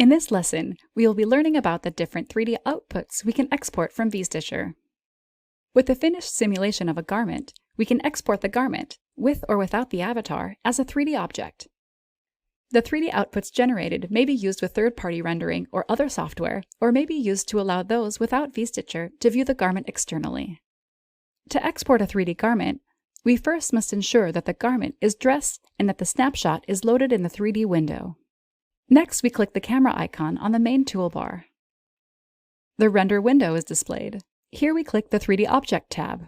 In this lesson, we will be learning about the different 3D outputs we can export from Vstitcher. With the finished simulation of a garment, we can export the garment, with or without the avatar, as a 3D object. The 3D outputs generated may be used with third-party rendering or other software, or may be used to allow those without Vstitcher to view the garment externally. To export a 3D garment, we first must ensure that the garment is dressed and that the snapshot is loaded in the 3D window. Next, we click the camera icon on the main toolbar. The render window is displayed. Here we click the 3D Object tab.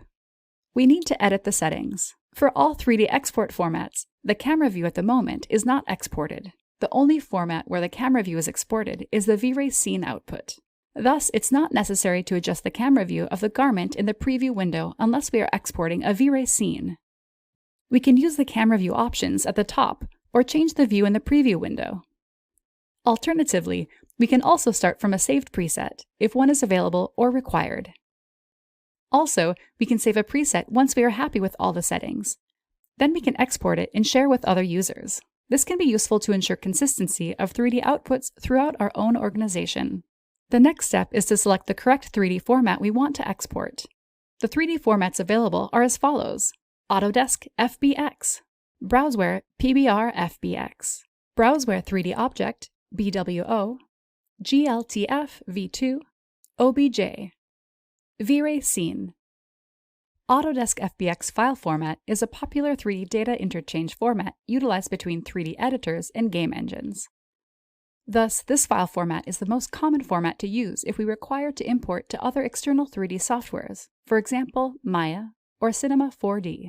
We need to edit the settings. For all 3D export formats, the camera view at the moment is not exported. The only format where the camera view is exported is the V-Ray scene output. Thus, it's not necessary to adjust the camera view of the garment in the preview window unless we are exporting a V-Ray scene. We can use the camera view options at the top or change the view in the preview window. Alternatively, we can also start from a saved preset if one is available or required. Also, we can save a preset once we are happy with all the settings. Then we can export it and share with other users. This can be useful to ensure consistency of 3D outputs throughout our own organization. The next step is to select the correct 3D format we want to export. The 3D formats available are as follows: Autodesk FBX, Browseware PBR FBX, Browseware 3D Object BWO, GLTF V2, OBJ, V-Ray Scene. Autodesk FBX file format is a popular 3D data interchange format utilized between 3D editors and game engines. Thus, this file format is the most common format to use if we require to import to other external 3D softwares, for example, Maya or Cinema 4D.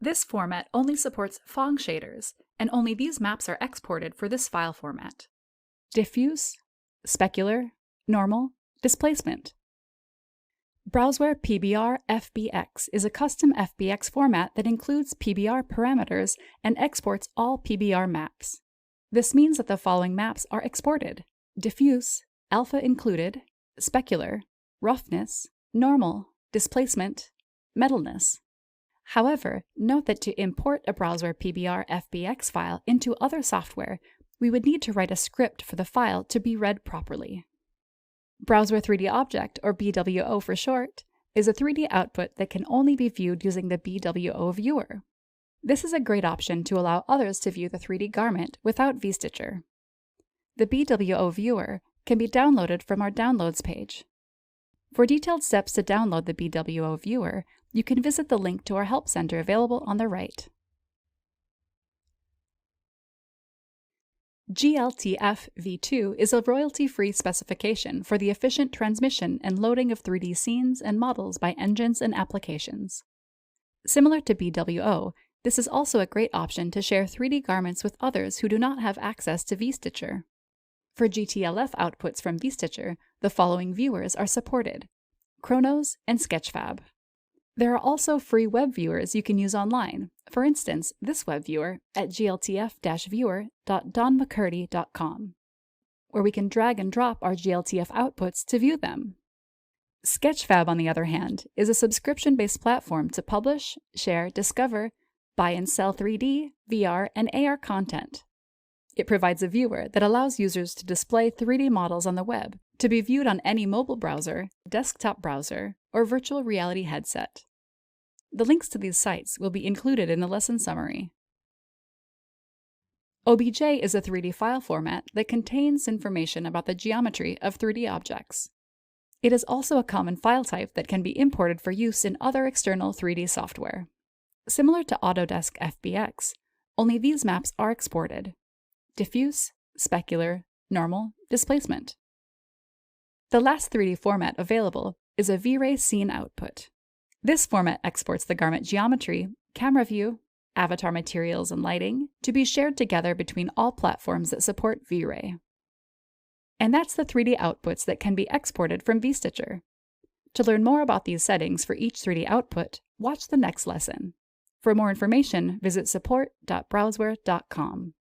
This format only supports Phong shaders, and only these maps are exported for this file format: diffuse, specular, normal, displacement. Browseware PBR FBX is a custom FBX format that includes PBR parameters and exports all PBR maps. This means that the following maps are exported: diffuse, alpha included, specular, roughness, normal, displacement, metalness. However, note that to import a Browseware PBR FBX file into other software, we would need to write a script for the file to be read properly. Browseware 3D Object, or BWO for short, is a 3D output that can only be viewed using the BWO viewer. This is a great option to allow others to view the 3D garment without Vstitcher. The BWO viewer can be downloaded from our Downloads page. For detailed steps to download the BWO viewer, you can visit the link to our Help Center available on the right. GLTF V2 is a royalty-free specification for the efficient transmission and loading of 3D scenes and models by engines and applications. Similar to BWO, this is also a great option to share 3D garments with others who do not have access to Vstitcher. For GTLF outputs from Vstitcher, the following viewers are supported: Chronos and Sketchfab. There are also free web viewers you can use online. For instance, this web viewer at gltf-viewer.donmccurdy.com, where we can drag and drop our GLTF outputs to view them. Sketchfab, on the other hand, is a subscription-based platform to publish, share, discover, buy and sell 3D, VR, and AR content. It provides a viewer that allows users to display 3D models on the web, to be viewed on any mobile browser, desktop browser, or virtual reality headset. The links to these sites will be included in the lesson summary. OBJ is a 3D file format that contains information about the geometry of 3D objects. It is also a common file type that can be imported for use in other external 3D software. Similar to Autodesk FBX, only these maps are exported: diffuse, specular, normal, displacement. The last 3D format available is a V-Ray scene output. This format exports the garment geometry, camera view, avatar materials, and lighting to be shared together between all platforms that support V-Ray. And that's the 3D outputs that can be exported from Vstitcher. To learn more about these settings for each 3D output, watch the next lesson. For more information, visit support.browseware.com.